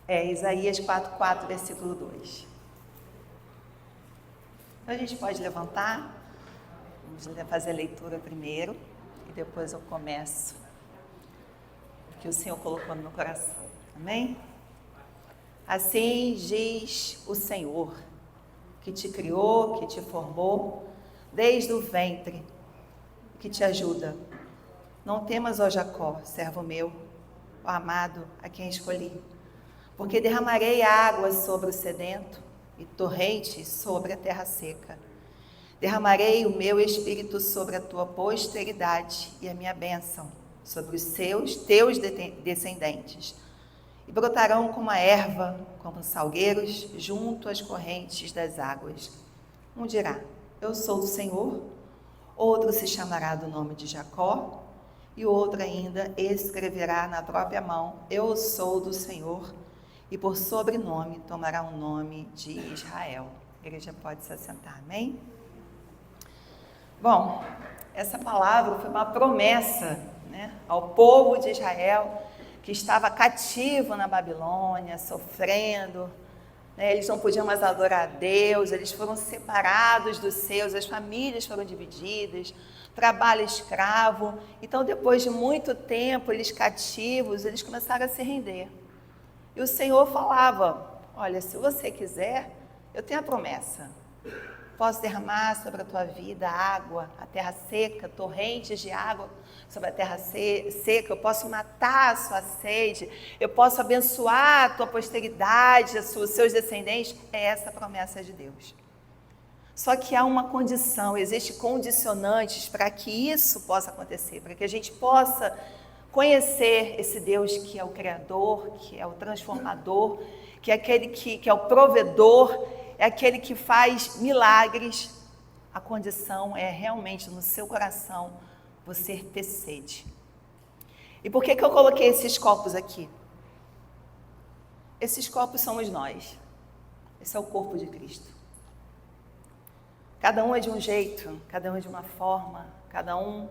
Isaías 4:4, versículo 2. Então a gente pode levantar, vamos fazer a leitura primeiro e depois eu começo o que o Senhor colocou no meu coração. Amém? Assim diz o Senhor, que te criou, que te formou, desde o ventre, que te ajuda. Não temas, ó Jacó, servo meu, ó amado, a quem escolhi, porque derramarei água sobre o sedento e torrentes sobre a terra seca. Derramarei o meu espírito sobre a tua posteridade e a minha bênção sobre os teus descendentes. E brotarão como a erva, como salgueiros, junto às correntes das águas. Um dirá, eu sou do Senhor, outro se chamará do nome de Jacó, e outro ainda escreverá na própria mão, eu sou do Senhor, e por sobrenome tomará o nome de Israel. A igreja pode se assentar, amém? Bom, essa palavra foi uma promessa, ao povo de Israel, que estava cativo na Babilônia, sofrendo, eles não podiam mais adorar a Deus, eles foram separados dos seus, as famílias foram divididas, trabalho escravo. Então, depois de muito tempo, eles cativos, eles começaram a se render. E o Senhor falava, olha, se você quiser, eu tenho a promessa. Posso derramar sobre a tua vida água, a terra seca, torrentes de água sobre a terra seca. Eu posso matar a sua sede. Eu posso abençoar a tua posteridade, os seus descendentes. É essa a promessa de Deus. Só que há uma condição, existem condicionantes para que isso possa acontecer, para que a gente possa conhecer esse Deus que é o Criador, que é o transformador, que é aquele que é o provedor, é aquele que faz milagres. A condição é realmente no seu coração você ter sede. E por que eu coloquei esses copos aqui? Esses copos somos nós. Esse é o corpo de Cristo. Cada um é de um jeito, cada um é de uma forma, cada um,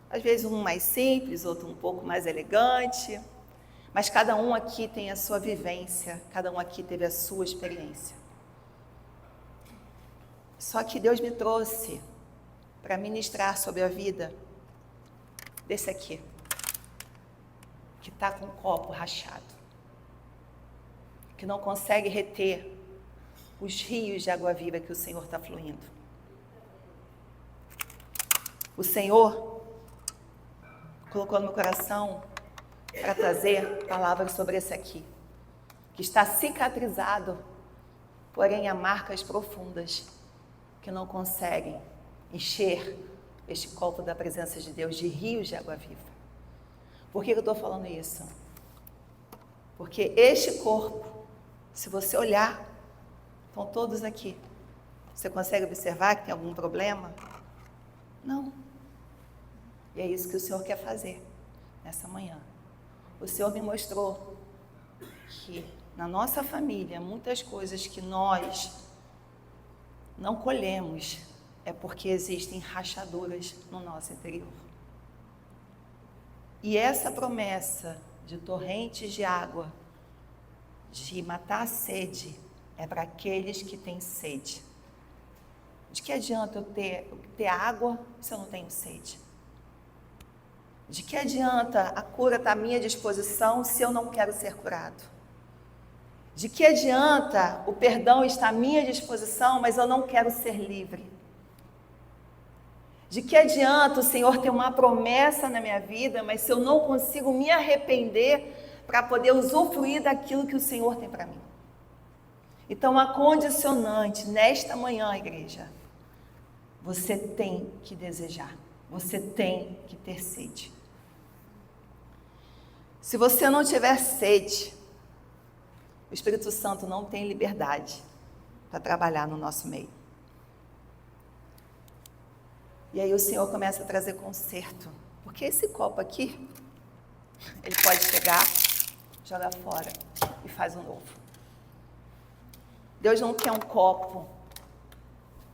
às vezes um mais simples, outro um pouco mais elegante, mas cada um aqui tem a sua vivência, cada um aqui teve a sua experiência. Só que Deus me trouxe para ministrar sobre a vida desse aqui, que está com o copo rachado, que não consegue reter os rios de água viva que o Senhor está fluindo. O Senhor colocou no meu coração para trazer palavras sobre esse aqui, que está cicatrizado, porém há marcas profundas, que não conseguem encher este copo da presença de Deus, de rios de água viva. Por que eu estou falando isso? Porque este corpo, se você olhar, estão todos aqui. Você consegue observar que tem algum problema? Não. E é isso que o Senhor quer fazer nessa manhã. O Senhor me mostrou que na nossa família, muitas coisas que nós não colhemos é porque existem rachaduras no nosso interior. E essa promessa de torrentes de água, de matar a sede, é para aqueles que têm sede. De que adianta eu ter água se eu não tenho sede? De que adianta a cura estar à minha disposição se eu não quero ser curado? De que adianta o perdão estar à minha disposição, mas eu não quero ser livre? De que adianta o Senhor ter uma promessa na minha vida, mas se eu não consigo me arrepender para poder usufruir daquilo que o Senhor tem para mim? Então, a condicionante nesta manhã, igreja, você tem que desejar, você tem que ter sede. Se você não tiver sede, o Espírito Santo não tem liberdade para trabalhar no nosso meio. E aí o Senhor começa a trazer conserto, porque esse copo aqui, ele pode pegar, jogar fora e faz um novo. Deus não quer um copo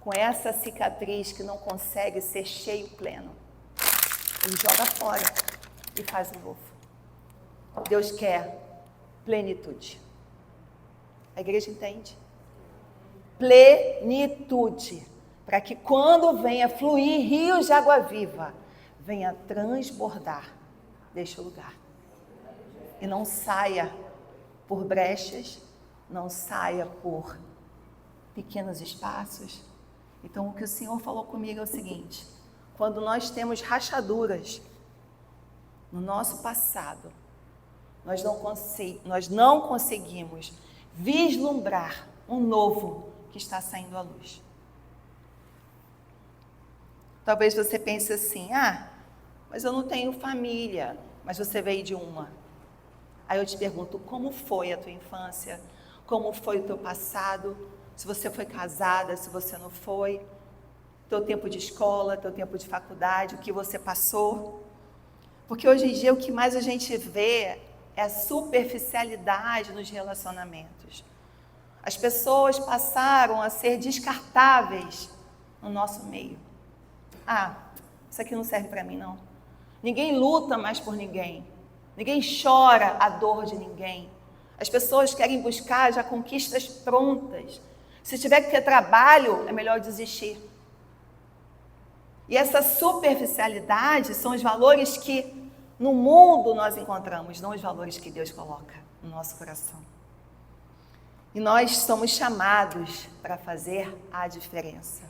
com essa cicatriz que não consegue ser cheio pleno. Ele joga fora e faz um novo. Deus quer plenitude. A igreja entende. Plenitude. Para que quando venha fluir rios de água viva, venha transbordar deste lugar. E não saia por brechas, não saia por pequenos espaços. Então, o que o Senhor falou comigo é o seguinte: quando nós temos rachaduras no nosso passado, nós não conseguimos vislumbrar um novo que está saindo à luz. Talvez você pense assim: mas eu não tenho família, mas você veio de uma. Aí eu te pergunto, como foi a tua infância? Como foi o teu passado? Se você foi casada, se você não foi, teu tempo de escola, teu tempo de faculdade, o que você passou. Porque hoje em dia o que mais a gente vê é a superficialidade nos relacionamentos. As pessoas passaram a ser descartáveis no nosso meio. Isso aqui não serve para mim, não. Ninguém luta mais por ninguém. Ninguém chora a dor de ninguém. As pessoas querem buscar já conquistas prontas. Se tiver que ter trabalho, é melhor desistir. E essa superficialidade são os valores que no mundo nós encontramos, não os valores que Deus coloca no nosso coração. E nós somos chamados para fazer a diferença.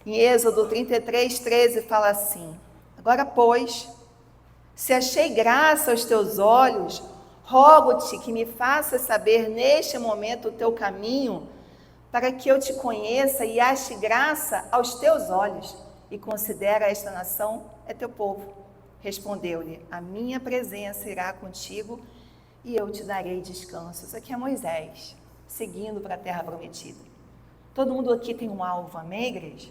Em Êxodo 33:13 fala assim: agora, pois, se achei graça aos teus olhos, rogo-te que me faças saber neste momento o teu caminho, para que eu te conheça e ache graça aos teus olhos, e considera esta nação é teu povo. Respondeu-lhe: a minha presença irá contigo e eu te darei descanso. Isso aqui é Moisés, seguindo para a terra prometida. Todo mundo aqui tem um alvo, amém, igreja?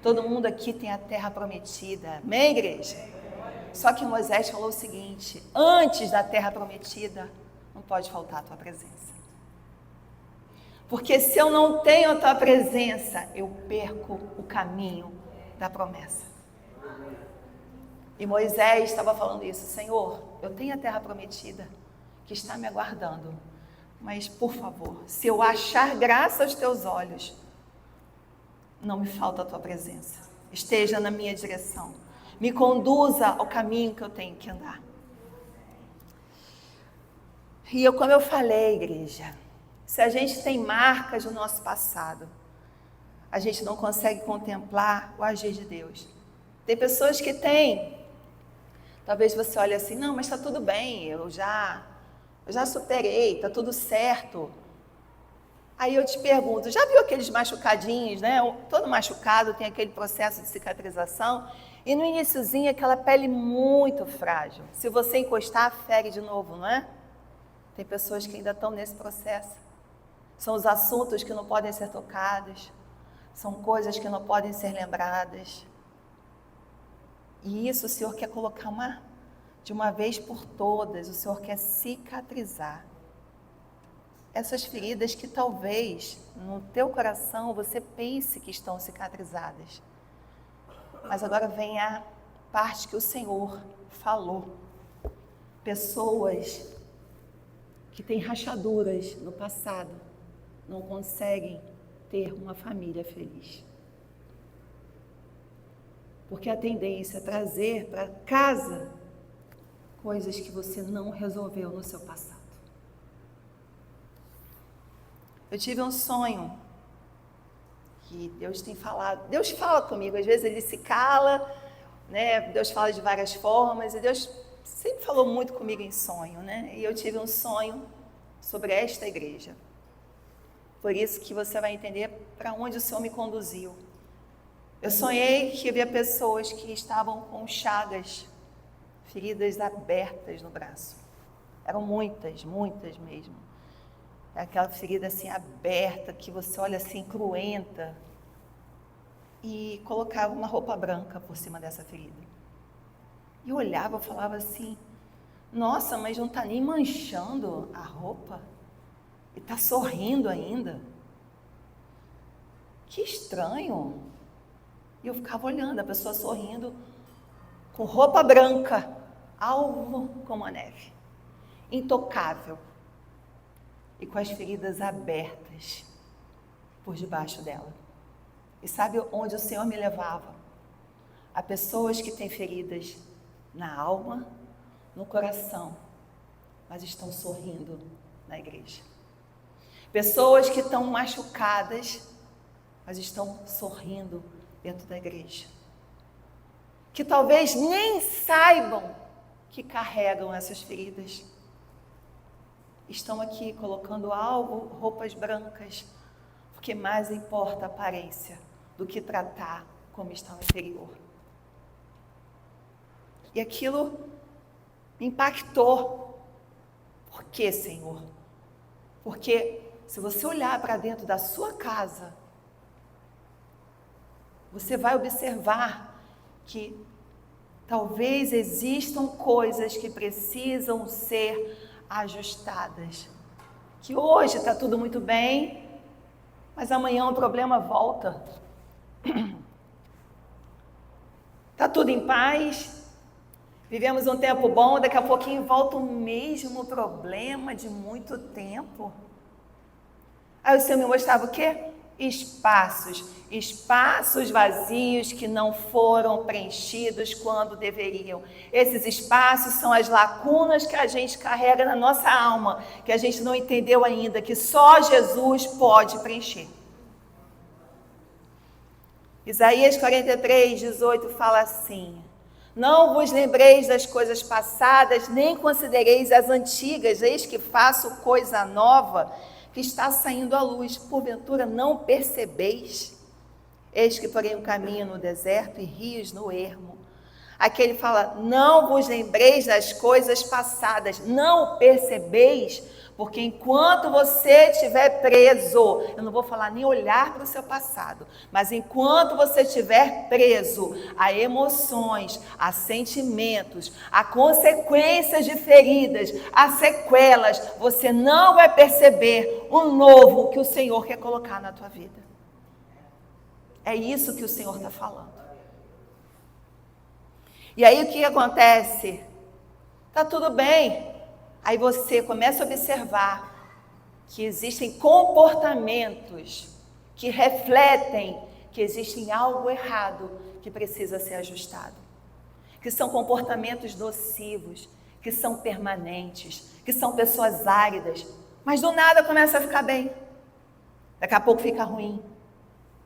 Todo mundo aqui tem a terra prometida, amém, igreja? Só que Moisés falou o seguinte: antes da terra prometida, não pode faltar a tua presença. Porque se eu não tenho a tua presença, eu perco o caminho da promessa. E Moisés estava falando isso: Senhor, eu tenho a terra prometida que está me aguardando, mas por favor, se eu achar graça aos teus olhos, não me falta a tua presença, esteja na minha direção, me conduza ao caminho que eu tenho que andar. E como eu falei, igreja, se a gente tem marcas do nosso passado, a gente não consegue contemplar o agir de Deus. Tem pessoas que têm, talvez você olhe assim: não, mas está tudo bem, eu já superei, está tudo certo. Aí eu te pergunto, já viu aqueles machucadinhos, né? Todo machucado tem aquele processo de cicatrização, e no iniciozinho aquela pele muito frágil. Se você encostar, fere de novo, não é? Tem pessoas que ainda estão nesse processo. São os assuntos que não podem ser tocados, são coisas que não podem ser lembradas. E isso o Senhor quer colocar de uma vez por todas, o Senhor quer cicatrizar essas feridas que talvez no teu coração você pense que estão cicatrizadas. Mas agora vem a parte que o Senhor falou. Pessoas que têm rachaduras no passado não conseguem ter uma família feliz. Porque a tendência é trazer para casa coisas que você não resolveu no seu passado. Eu tive um sonho que Deus tem falado. Deus fala comigo, às vezes Ele se cala, né? Deus fala de várias formas, e Deus sempre falou muito comigo em sonho, né? E eu tive um sonho sobre esta igreja. Por isso que você vai entender para onde o Senhor me conduziu. Eu sonhei que havia pessoas que estavam com chagas, feridas abertas no braço. Eram muitas, muitas mesmo. Aquela ferida assim aberta, que você olha assim, cruenta, e colocava uma roupa branca por cima dessa ferida. E eu olhava e falava assim: nossa, mas não está nem manchando a roupa? E está sorrindo ainda? Que estranho. E eu ficava olhando a pessoa sorrindo, com roupa branca, alvo como a neve, intocável. e com as feridas abertas por debaixo dela. E sabe onde o Senhor me levava? A pessoas que têm feridas na alma, no coração, mas estão sorrindo na igreja. Pessoas que estão machucadas, mas estão sorrindo dentro da igreja. Que talvez nem saibam que carregam essas feridas. Estão aqui colocando algo, roupas brancas, porque mais importa a aparência do que tratar como está no interior. E aquilo me impactou. Por quê, Senhor? Porque se você olhar para dentro da sua casa, você vai observar que talvez existam coisas que precisam ser ajustadas. Que hoje está tudo muito bem, mas amanhã o problema volta. Está tudo em paz, vivemos um tempo bom, daqui a pouquinho volta o mesmo problema de muito tempo. Aí o Senhor me mostrava o quê? Espaços vazios que não foram preenchidos quando deveriam. Esses espaços são as lacunas que a gente carrega na nossa alma, que a gente não entendeu ainda, que só Jesus pode preencher. Isaías 43:18 fala assim: não vos lembreis das coisas passadas, nem considereis as antigas, eis que faço coisa nova, que está saindo à luz, porventura não percebeis? Eis que porém um caminho no deserto e rios no ermo. Aqui ele fala, não vos lembreis das coisas passadas, não percebeis, porque enquanto você estiver preso, eu não vou falar nem olhar para o seu passado, mas enquanto você estiver preso a emoções, a sentimentos, a consequências de feridas, a sequelas, você não vai perceber o novo que o Senhor quer colocar na tua vida. É isso que o Senhor está falando. E aí o que acontece? Tá tudo bem. Aí você começa a observar que existem comportamentos que refletem que existe algo errado que precisa ser ajustado. Que são comportamentos nocivos, que são permanentes, que são pessoas áridas, mas do nada começa a ficar bem. Daqui a pouco fica ruim.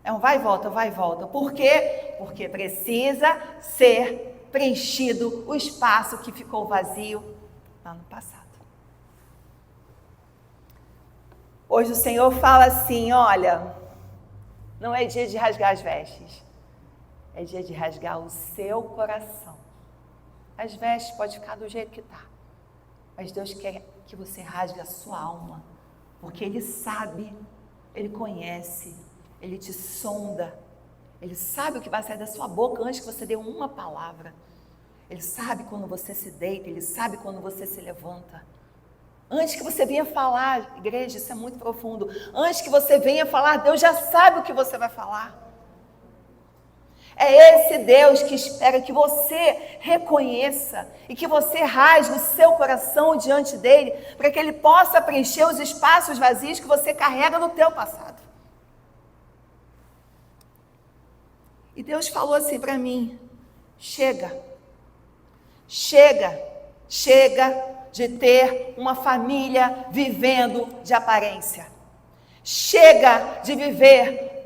É um vai e volta, vai e volta. Por quê? Porque precisa ser preenchido o espaço que ficou vazio lá no passado. Hoje o Senhor fala assim, olha, não é dia de rasgar as vestes, é dia de rasgar o seu coração. As vestes podem ficar do jeito que está, mas Deus quer que você rasgue a sua alma, porque Ele sabe, Ele conhece, Ele te sonda, Ele sabe o que vai sair da sua boca antes que você dê uma palavra. Ele sabe quando você se deita, Ele sabe quando você se levanta. Antes que você venha falar, igreja, isso é muito profundo. Antes que você venha falar, Deus já sabe o que você vai falar. É esse Deus que espera que você reconheça e que você rasgue o seu coração diante dele, para que ele possa preencher os espaços vazios que você carrega no teu passado. E Deus falou assim para mim, chega de ter uma família vivendo de aparência. Chega de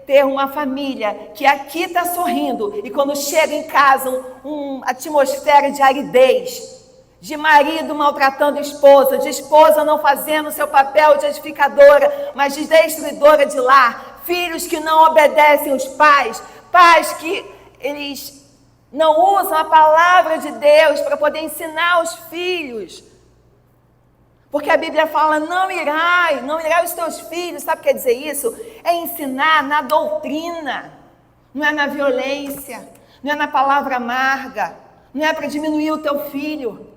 ter uma família que aqui está sorrindo e quando chega em casa uma atmosfera de aridez, de marido maltratando esposa, de esposa não fazendo seu papel de edificadora, mas de destruidora de lar, filhos que não obedecem os pais, pais que eles não usam a palavra de Deus para poder ensinar os filhos. Porque a Bíblia fala, não irai os teus filhos, sabe o que quer dizer isso? É ensinar na doutrina, não é na violência, não é na palavra amarga, não é para diminuir o teu filho.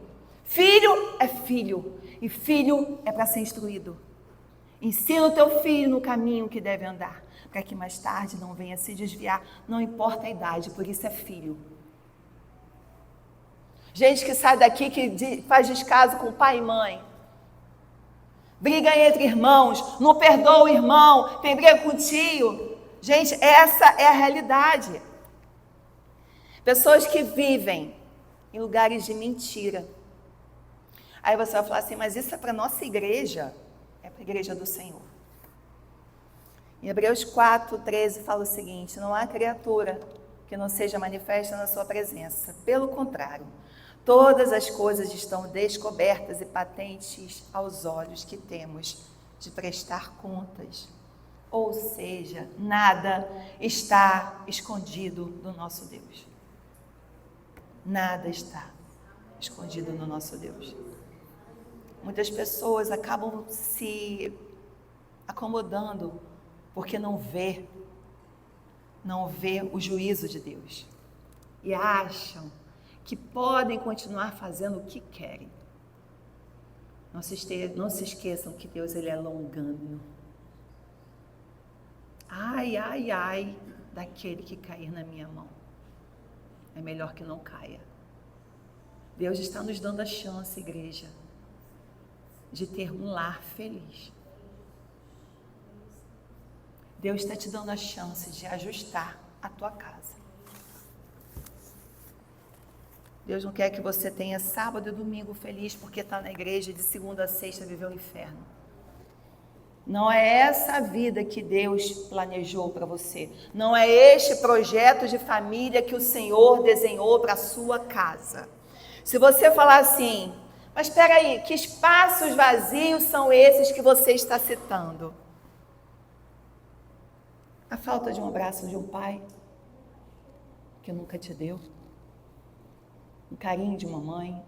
Filho é filho, e filho é para ser instruído. Ensina o teu filho no caminho que deve andar, para que mais tarde não venha se desviar, não importa a idade, por isso é filho. Gente que sai daqui, que faz descaso com pai e mãe, briga entre irmãos, não perdoa o irmão, tem briga com o tio. Gente, essa é a realidade. Pessoas que vivem em lugares de mentira. Aí você vai falar assim, mas isso é para a nossa igreja, é para a igreja do Senhor. Em Hebreus 4:13 fala o seguinte, não há criatura que não seja manifesta na sua presença. Pelo contrário, todas as coisas estão descobertas e patentes aos olhos que temos de prestar contas. Ou seja, nada está escondido do nosso Deus. Nada está escondido no nosso Deus. Muitas pessoas acabam se acomodando porque não vê o juízo de Deus. E acham que podem continuar fazendo o que querem. Não se esqueçam que Deus ele é longânimo. Ai, ai, ai daquele que cair na minha mão. É melhor que não caia. Deus está nos dando a chance, igreja, de ter um lar feliz. Deus está te dando a chance de ajustar a tua casa. Deus não quer que você tenha sábado e domingo feliz porque está na igreja de segunda a sexta viver o inferno. Não é essa a vida que Deus planejou para você. Não é este projeto de família que o Senhor desenhou para a sua casa. Se você falar assim, mas espera aí, que espaços vazios são esses que você está citando? A falta de um abraço de um pai que nunca te deu, um carinho de uma mãe,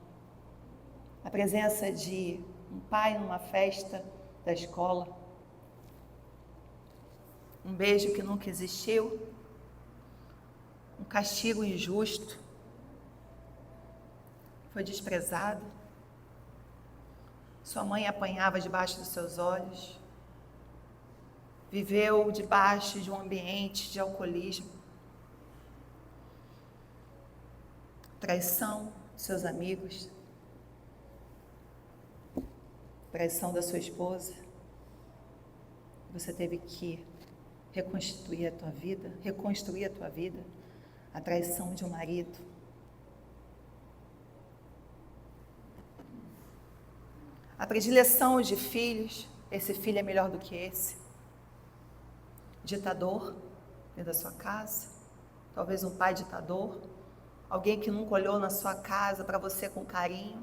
a presença de um pai numa festa da escola, um beijo que nunca existiu, um castigo injusto, foi desprezado, sua mãe apanhava debaixo dos seus olhos, viveu debaixo de um ambiente de alcoolismo, traição dos seus amigos, traição da sua esposa. Você teve que reconstruir a tua vida, a traição de um marido. A predileção de filhos, esse filho é melhor do que esse. Ditador dentro da sua casa, talvez um pai ditador, alguém que nunca olhou na sua casa para você com carinho,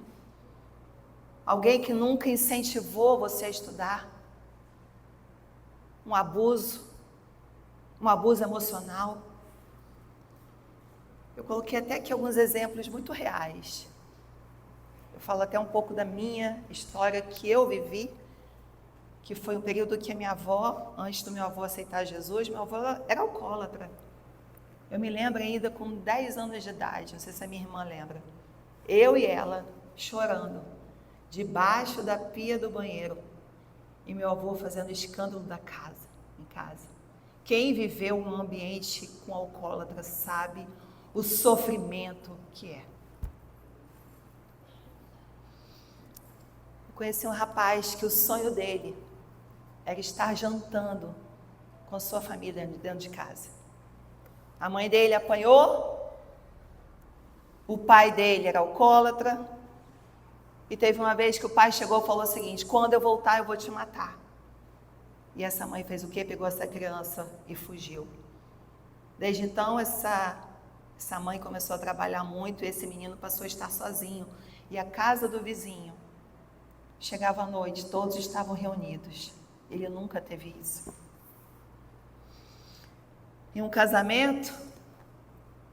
alguém que nunca incentivou você a estudar, um abuso emocional. Eu coloquei até aqui alguns exemplos muito reais. Eu falo até um pouco da minha história que eu vivi, que foi um período que a minha avó, antes do meu avô aceitar Jesus, meu avô era alcoólatra. Eu me lembro ainda com 10 anos de idade, não sei se a minha irmã lembra, eu e ela chorando, debaixo da pia do banheiro, e meu avô fazendo escândalo em casa. Quem viveu um ambiente com alcoólatra sabe o sofrimento que é. Eu conheci um rapaz que o sonho dele era estar jantando com sua família dentro de casa. A mãe dele apanhou, o pai dele era alcoólatra, e teve uma vez que o pai chegou e falou o seguinte: quando eu voltar eu vou te matar. E essa mãe fez o quê? Pegou essa criança e fugiu. Desde então essa mãe começou a trabalhar muito e esse menino passou a estar sozinho. E a casa do vizinho, chegava à noite, todos estavam reunidos. Ele nunca teve isso. Em um casamento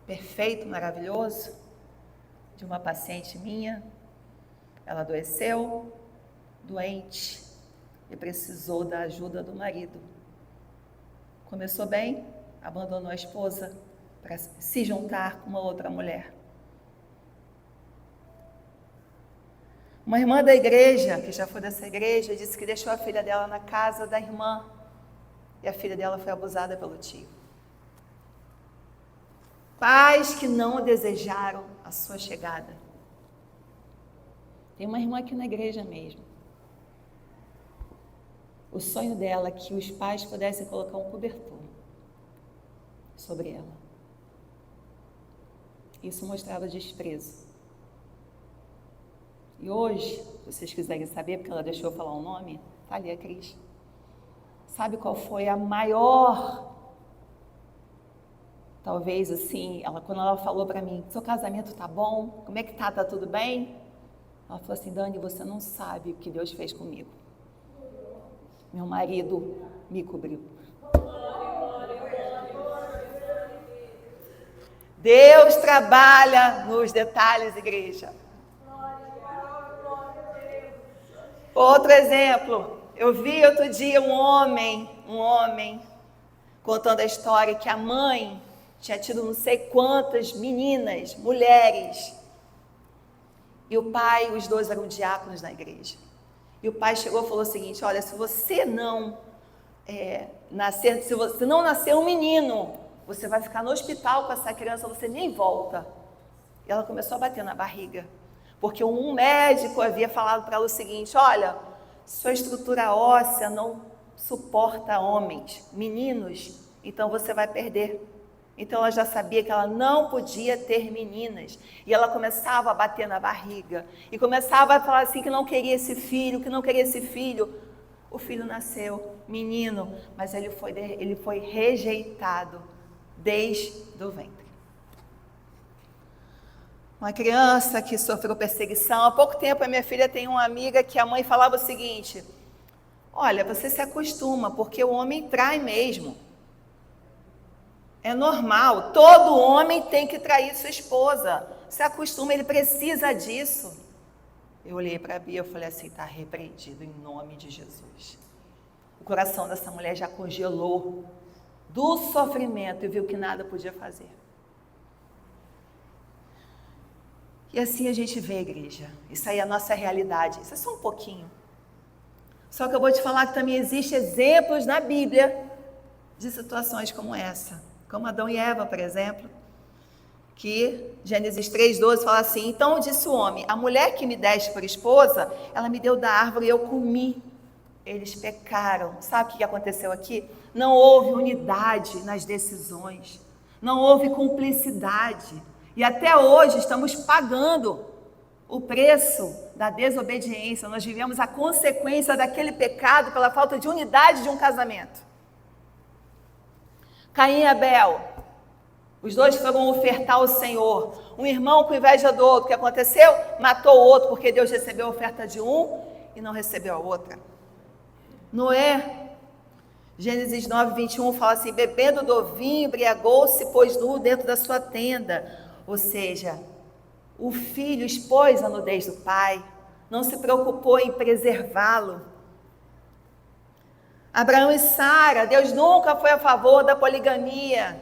perfeito, maravilhoso, de uma paciente minha, ela adoeceu, doente, e precisou da ajuda do marido. Começou bem, abandonou a esposa para se juntar com uma outra mulher. Uma irmã da igreja, que já foi dessa igreja, disse que deixou a filha dela na casa da irmã e a filha dela foi abusada pelo tio. Pais que não desejaram a sua chegada. Tem uma irmã aqui na igreja mesmo. O sonho dela é que os pais pudessem colocar um cobertor sobre ela. Isso mostrava desprezo. E hoje, se vocês quiserem saber, porque ela deixou eu falar o nome, tá ali a Cris. Sabe qual foi a maior, talvez assim, quando ela falou para mim, seu casamento tá bom? Como é que tá? Tá tudo bem? Ela falou assim, Dani, você não sabe o que Deus fez comigo. Meu marido me cobriu. Deus trabalha nos detalhes, igreja. Outro exemplo, eu vi outro dia um homem contando a história que a mãe tinha tido não sei quantas meninas, mulheres, e o pai, os dois eram diáconos na igreja. E o pai chegou e falou o seguinte, olha, se você não nascer um menino, você vai ficar no hospital com essa criança, você nem volta. E ela começou a bater na barriga, porque um médico havia falado para ela o seguinte, olha, sua estrutura óssea não suporta homens, meninos, então você vai perder. Então ela já sabia que ela não podia ter meninas. E ela começava a bater na barriga. E começava a falar assim que não queria esse filho, que não queria esse filho. O filho nasceu, menino, mas ele foi rejeitado desde o ventre. Uma criança que sofreu perseguição. Há pouco tempo a minha filha tem uma amiga que a mãe falava o seguinte, olha, você se acostuma, porque o homem trai mesmo. É normal, todo homem tem que trair sua esposa. Se acostuma, ele precisa disso. Eu olhei para a Bia e falei assim, está repreendido em nome de Jesus. O coração dessa mulher já congelou do sofrimento e viu que nada podia fazer. E assim a gente vê, igreja. Isso aí é a nossa realidade. Isso é só um pouquinho. Só que eu vou te falar que também existem exemplos na Bíblia de situações como essa. Como Adão e Eva, por exemplo, que Gênesis 3:12 fala assim, então disse o homem, a mulher que me deste por esposa, ela me deu da árvore e eu comi. Eles pecaram. Sabe o que aconteceu aqui? Não houve unidade nas decisões, não houve cumplicidade. E até hoje estamos pagando o preço da desobediência. Nós vivemos a consequência daquele pecado pela falta de unidade de um casamento. Caim e Abel, os dois foram ofertar ao Senhor. Um irmão com inveja do outro, o que aconteceu? Matou o outro, porque Deus recebeu a oferta de um e não recebeu a outra. Noé, Gênesis 9:21 fala assim, bebendo do vinho, embriagou-se, pôs nu dentro da sua tenda. Ou seja, o filho expôs a nudez do pai, não se preocupou em preservá-lo. Abraão e Sara, Deus nunca foi a favor da poligamia.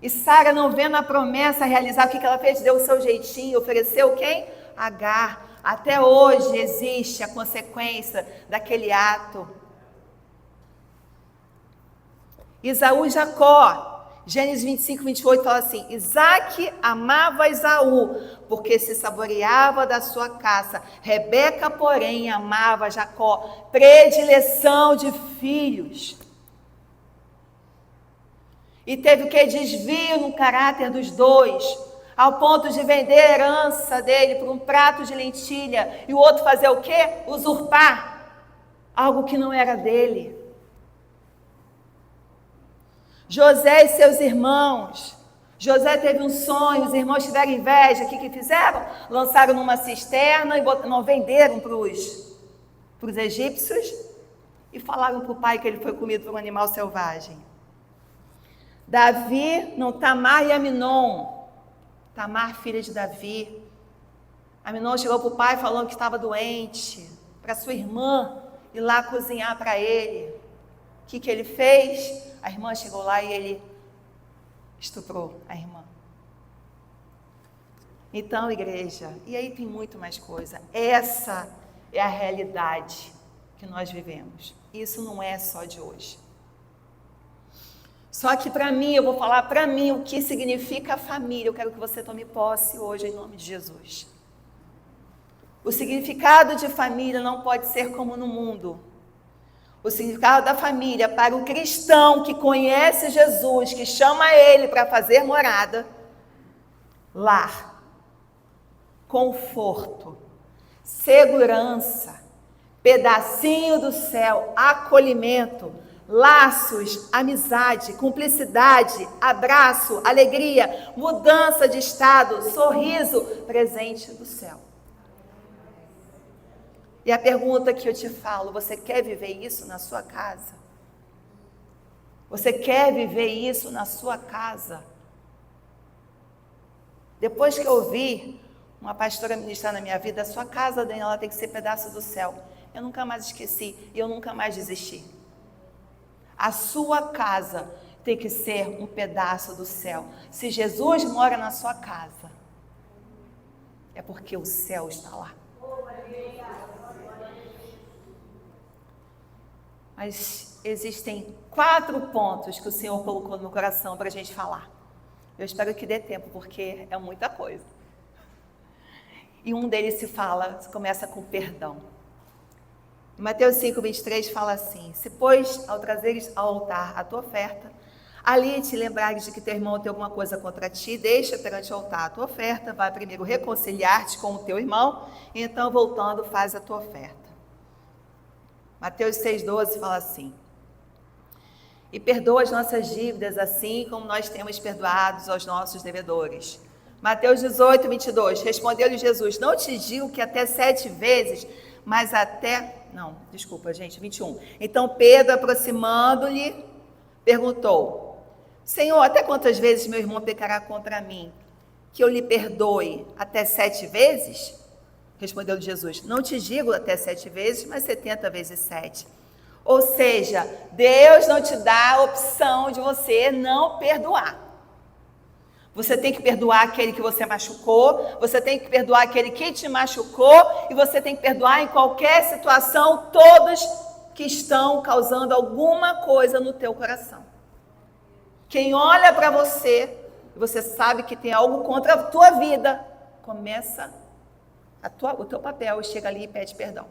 E Sara, não vendo a promessa realizar, o que ela fez? Deu o seu jeitinho, ofereceu quem? Agar. Até hoje existe a consequência daquele ato. Esaú e Jacó, Gênesis 25:28 fala assim, Isaque amava Esaú, porque se saboreava da sua caça. Rebeca, porém, amava Jacó, predileção de filhos. E teve o que? Desvio no caráter dos dois, ao ponto de vender a herança dele por um prato de lentilha, e o outro fazer o quê? Usurpar algo que não era dele. José e seus irmãos. José teve um sonho, os irmãos tiveram inveja. O que fizeram? Lançaram numa cisterna e não venderam para os egípcios e falaram para o pai que ele foi comido por um animal selvagem. Davi, Tamar e Aminon. Tamar, filha de Davi. Aminon chegou para o pai falando que estava doente, para sua irmã ir lá cozinhar para ele. O que ele fez? A irmã chegou lá e ele estuprou a irmã. Então, igreja, e aí tem muito mais coisa. Essa é a realidade que nós vivemos. Isso não é só de hoje. Só que para mim, eu vou falar para mim o que significa a família. Eu quero que você tome posse hoje em nome de Jesus. O significado de família não pode ser como no mundo. O significado da família para o cristão que conhece Jesus, que chama ele para fazer morada: lar, conforto, segurança, pedacinho do céu, acolhimento, laços, amizade, cumplicidade, abraço, alegria, mudança de estado, sorriso, presente do céu. E a pergunta que eu te falo: você quer viver isso na sua casa? Você quer viver isso na sua casa? Depois que eu ouvi uma pastora ministrar na minha vida: a sua casa, Daniela, tem que ser pedaço do céu. Eu nunca mais esqueci e eu nunca mais desisti. A sua casa tem que ser um pedaço do céu. Se Jesus mora na sua casa, é porque o céu está lá. Mas existem 4 pontos que o Senhor colocou no meu coração para a gente falar. Eu espero que dê tempo, porque é muita coisa. E um deles começa com perdão. Mateus 5:23 fala assim: se, pois, ao trazeres ao altar a tua oferta, ali te lembrares de que teu irmão tem alguma coisa contra ti, deixa perante o altar a tua oferta, vai primeiro reconciliar-te com o teu irmão, e então, voltando, faz a tua oferta. Mateus 6:12 fala assim: e perdoa as nossas dívidas, assim como nós temos perdoados aos nossos devedores. Mateus 18:22, respondeu-lhe Jesus: não te digo que até 7 vezes, mas até... Não, desculpa, gente, 21. Então Pedro, aproximando-lhe, perguntou: Senhor, até quantas vezes meu irmão pecará contra mim, que eu lhe perdoe? Até 7 vezes? Respondeu Jesus: não te digo até 7 vezes, mas 70 vezes 7. Ou seja, Deus não te dá a opção de você não perdoar. Você tem que perdoar aquele que você machucou, você tem que perdoar aquele que te machucou, e você tem que perdoar em qualquer situação todos que estão causando alguma coisa no teu coração. Quem olha para você, e você sabe que tem algo contra a tua vida, começa o teu papel, chega ali e pede perdão.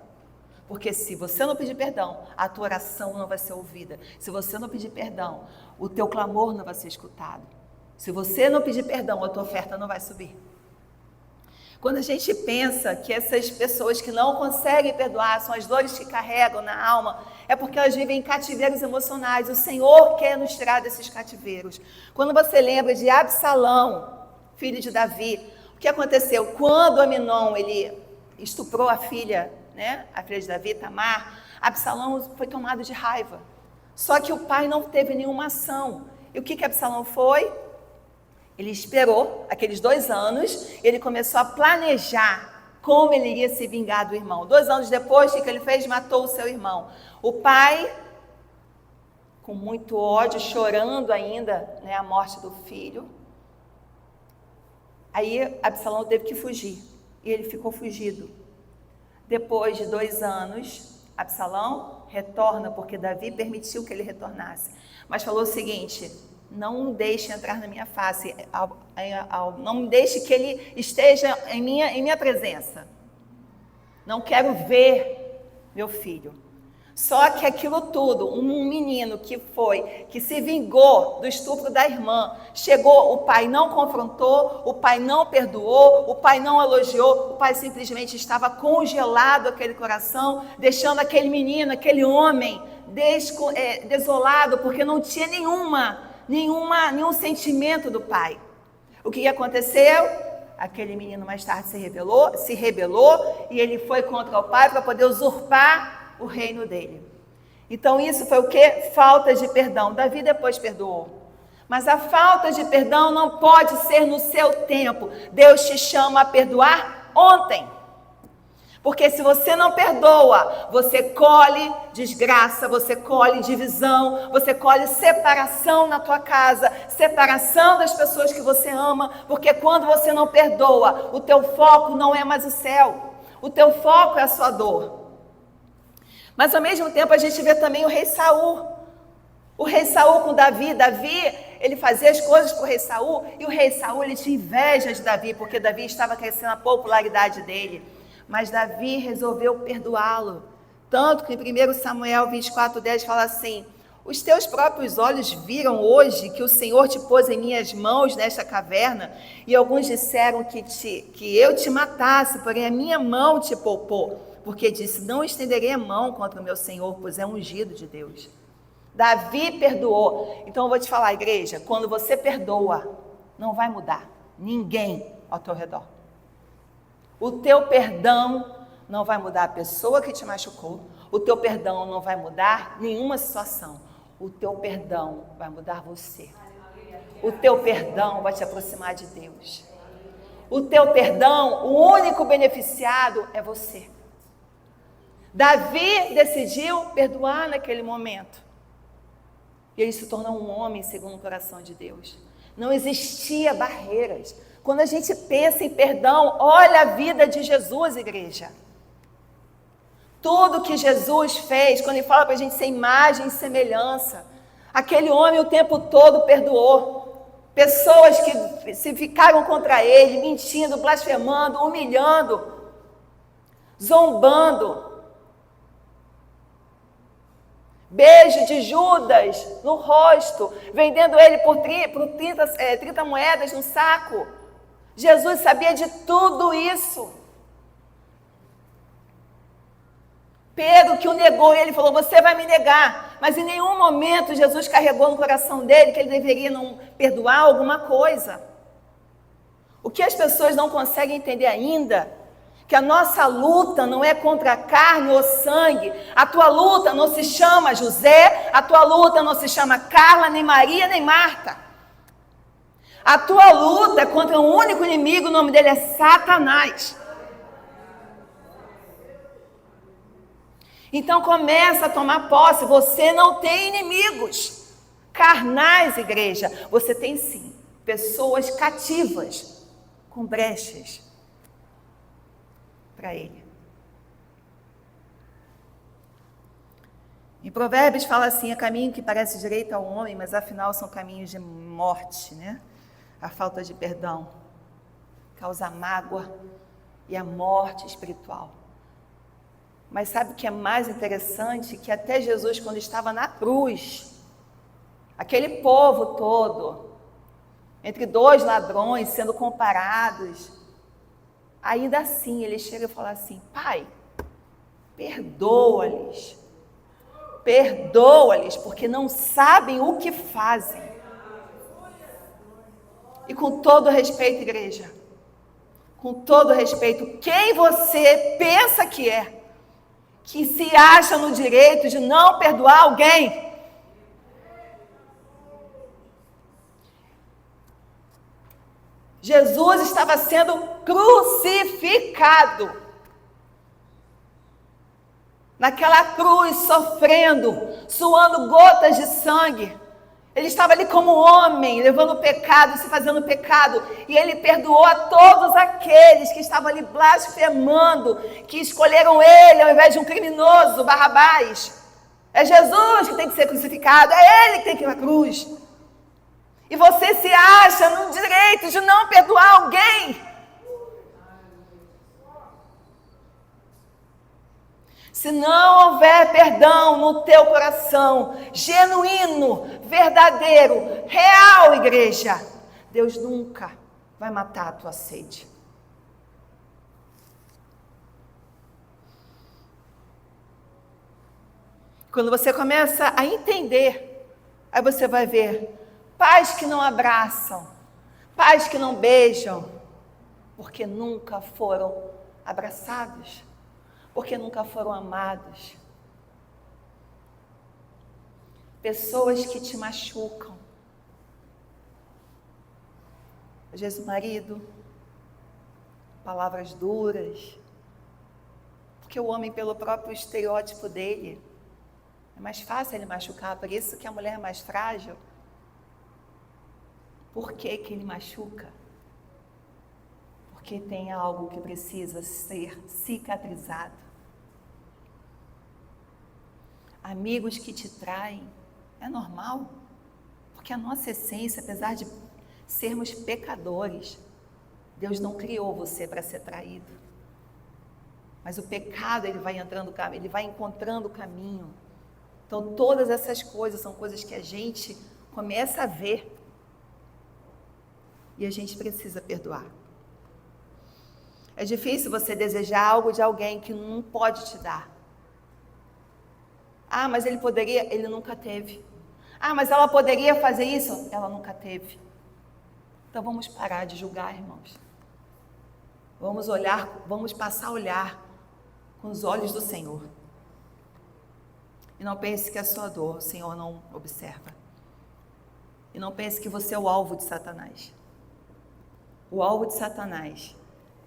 Porque se você não pedir perdão, a tua oração não vai ser ouvida. Se você não pedir perdão, o teu clamor não vai ser escutado. Se você não pedir perdão, a tua oferta não vai subir. Quando a gente pensa que essas pessoas que não conseguem perdoar são as dores que carregam na alma, é porque elas vivem em cativeiros emocionais. O Senhor quer nos tirar desses cativeiros. Quando você lembra de Absalão, filho de Davi, o que aconteceu? Quando Aminon, ele estuprou a filha, a filha de Davi, Tamar, Absalão foi tomado de raiva. Só que o pai não teve nenhuma ação. E o que Absalão foi? Ele esperou aqueles 2 anos, ele começou a planejar como ele iria se vingar do irmão. 2 anos depois, o que ele fez? Matou o seu irmão. O pai, com muito ódio, chorando ainda, a morte do filho. Aí Absalão teve que fugir, e ele ficou fugido. Depois de 2 anos, Absalão retorna, porque Davi permitiu que ele retornasse. Mas falou o seguinte: não deixe entrar na minha face, não deixe que ele esteja em minha presença. Não quero ver meu filho. Só que aquilo tudo, um menino que se vingou do estupro da irmã, chegou, o pai não confrontou, o pai não perdoou, o pai não elogiou, o pai simplesmente estava congelado aquele coração, deixando aquele menino, aquele homem desolado, porque não tinha nenhum sentimento do pai. O que aconteceu? Aquele menino mais tarde se rebelou e ele foi contra o pai para poder usurpar o reino dele. Então isso foi o quê? Falta de perdão. Davi depois perdoou. Mas a falta de perdão não pode ser no seu tempo. Deus te chama a perdoar ontem. Porque se você não perdoa, você colhe desgraça, você colhe divisão, você colhe separação na tua casa, separação das pessoas que você ama, porque quando você não perdoa, o teu foco não é mais o céu, o teu foco é a sua dor. Mas ao mesmo tempo a gente vê também o rei Saul. O rei Saul com Davi, ele fazia as coisas para o rei Saul, e o rei Saul, ele tinha inveja de Davi, porque Davi estava crescendo a popularidade dele. Mas Davi resolveu perdoá-lo. Tanto que em 1 Samuel 24:10 fala assim: os teus próprios olhos viram hoje que o Senhor te pôs em minhas mãos nesta caverna, e alguns disseram que eu te matasse, porém a minha mão te poupou, porque disse, não estenderei a mão contra o meu Senhor, pois é ungido de Deus. Davi perdoou. Então eu vou te falar, igreja, quando você perdoa, não vai mudar ninguém ao teu redor. O teu perdão não vai mudar a pessoa que te machucou, o teu perdão não vai mudar nenhuma situação. O teu perdão vai mudar você. O teu perdão vai te aproximar de Deus. O teu perdão, o único beneficiado é você. Davi decidiu perdoar naquele momento. E ele se tornou um homem segundo o coração de Deus. Não existia barreiras. Quando a gente pensa em perdão, olha a vida de Jesus, igreja. Tudo que Jesus fez, quando ele fala para a gente ser imagem e semelhança, aquele homem o tempo todo perdoou. Pessoas que se ficaram contra ele, mentindo, blasfemando, humilhando, zombando. Beijo de Judas no rosto, vendendo ele por 30 moedas no saco. Jesus sabia de tudo isso. Pedro, que o negou, ele falou, você vai me negar. Mas em nenhum momento Jesus carregou no coração dele que ele deveria não perdoar alguma coisa. O que as pessoas não conseguem entender ainda, que a nossa luta não é contra a carne ou sangue. A tua luta não se chama José, a tua luta não se chama Carla, nem Maria, nem Marta. A tua luta é contra um único inimigo, o nome dele é Satanás. Então começa a tomar posse, você não tem inimigos carnais, igreja. Você tem sim, pessoas cativas, com brechas para ele. Em Provérbios fala assim, é caminho que parece direito ao homem, mas afinal são caminhos de morte, né? A falta de perdão causa mágoa e a morte espiritual. Mas sabe o que é mais interessante? Que até Jesus, quando estava na cruz, aquele povo todo, entre dois ladrões sendo comparados, ainda assim ele chega e fala assim, Pai, perdoa-lhes, porque não sabem o que fazem. E com todo respeito, igreja, com todo respeito, quem você pensa que é, que se acha no direito de não perdoar alguém? Jesus estava sendo crucificado. Naquela cruz, sofrendo, suando gotas de sangue. Ele estava ali como homem, levando pecado, se fazendo pecado. E ele perdoou a todos aqueles que estavam ali blasfemando, que escolheram ele ao invés de um criminoso, Barrabás. É Jesus que tem que ser crucificado, é ele que tem que ir à cruz. E você se acha no direito de não perdoar alguém. Se não houver perdão no teu coração, genuíno, verdadeiro, real, igreja, Deus nunca vai matar a tua sede. Quando você começa a entender, aí você vai ver pais que não abraçam, pais que não beijam, porque nunca foram abraçados. Porque nunca foram amados. Pessoas que te machucam. Às vezes o marido, palavras duras. Porque o homem, pelo próprio estereótipo dele, é mais fácil ele machucar, por isso que a mulher é mais frágil. Por que que ele machuca? Porque tem algo que precisa ser cicatrizado. Amigos que te traem, é normal, porque a nossa essência, apesar de sermos pecadores, Deus não criou você para ser traído. Mas o pecado, ele vai encontrando o caminho. Então, todas essas coisas são coisas que a gente começa a ver. E a gente precisa perdoar. É difícil você desejar algo de alguém que não pode te dar. Ah, mas ele poderia, ele nunca teve. Ah, mas ela poderia fazer isso? Ela nunca teve. Então vamos parar de julgar, irmãos. Vamos passar a olhar com os olhos do Senhor. E não pense que a sua dor o Senhor não observa. E não pense que você é o alvo de Satanás. O alvo de Satanás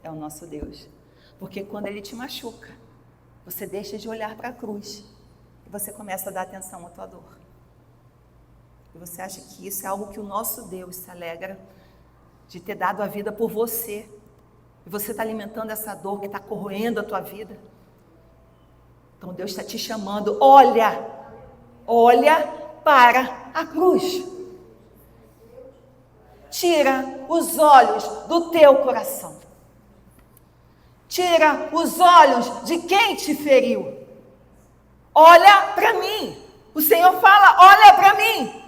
é o nosso Deus. Porque quando ele te machuca, você deixa de olhar para a cruz e você começa a dar atenção à tua dor. E você acha que isso é algo que o nosso Deus se alegra de ter dado a vida por você. E você está alimentando essa dor que está corroendo a tua vida. Então Deus está te chamando, olha para a cruz. Tira os olhos do teu coração. Tira os olhos de quem te feriu. Olha para mim. O Senhor fala, olha para mim.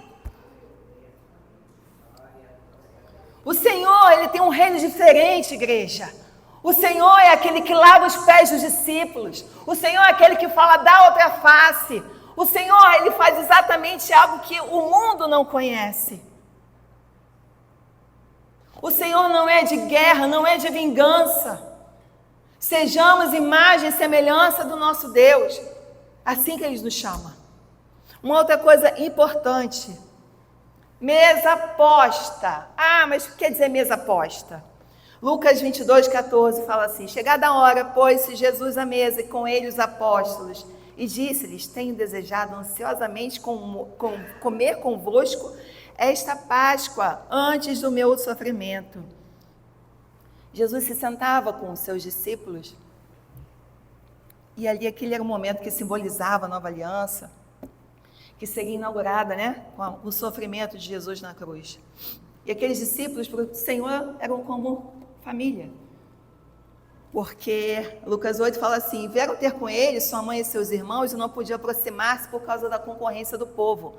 O Senhor, Ele tem um reino diferente, igreja. O Senhor é aquele que lava os pés dos discípulos. O Senhor é aquele que fala, dá outra face. O Senhor, Ele faz exatamente algo que o mundo não conhece. O Senhor não é de guerra, não é de vingança. Sejamos imagem e semelhança do nosso Deus. Assim que Ele nos chama. Uma outra coisa importante. Mesa posta. Ah, mas o que quer dizer mesa posta? Lucas 22:14 fala assim: chegada a hora, pôs-se Jesus à mesa e com ele os apóstolos, e disse-lhes: tenho desejado ansiosamente comer convosco esta Páscoa antes do meu sofrimento. Jesus se sentava com os seus discípulos, e ali aquele era o momento que simbolizava a nova aliança, que seria inaugurada, com o sofrimento de Jesus na cruz. E aqueles discípulos para o Senhor eram como família. Porque Lucas 8 fala assim: vieram ter com ele sua mãe e seus irmãos e não podiam aproximar-se por causa da concorrência do povo.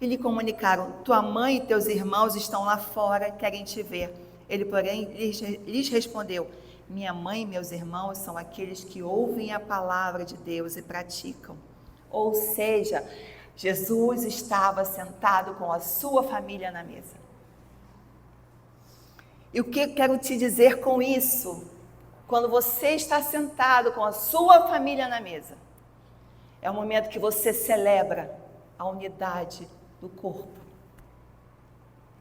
E lhe comunicaram: tua mãe e teus irmãos estão lá fora, querem te ver. Ele, porém, lhes respondeu: minha mãe e meus irmãos são aqueles que ouvem a palavra de Deus e praticam. Ou seja, Jesus estava sentado com a sua família na mesa. E o que eu quero te dizer com isso? Quando você está sentado com a sua família na mesa, é o momento que você celebra a unidade do corpo.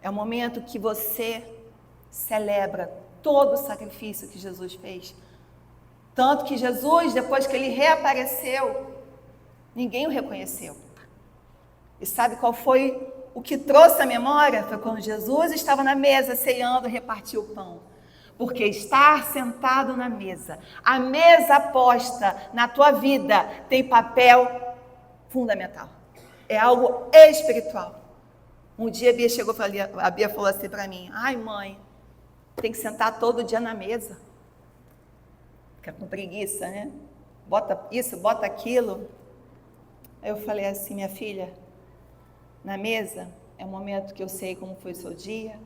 É o momento que você celebra todo o sacrifício que Jesus fez. Tanto que Jesus, depois que ele reapareceu, ninguém o reconheceu. E sabe qual foi o que trouxe a memória? Foi quando Jesus estava na mesa ceando e repartiu o pão. Porque estar sentado na mesa, a mesa posta na tua vida, tem papel fundamental. É algo espiritual. Um dia a Bia falou assim para mim: ai mãe, tem que sentar todo dia na mesa. Fica com preguiça, né? Bota isso, bota aquilo. Aí eu falei assim: minha filha, na mesa é o momento que eu sei como foi o seu dia,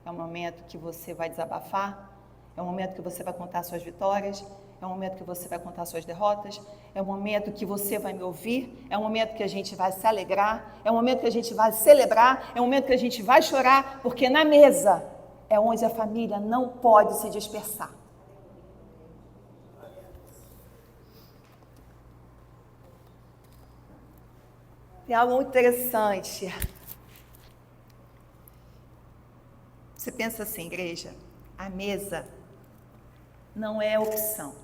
é o momento que você vai desabafar, é o momento que você vai contar suas vitórias, é o momento que você vai contar suas derrotas, é o momento que você vai me ouvir, é o momento que a gente vai se alegrar, é o momento que a gente vai celebrar, é o momento que a gente vai chorar, porque na mesa é onde a família não pode se dispersar. Tem algo muito interessante. Você pensa assim, igreja, a mesa não é opção.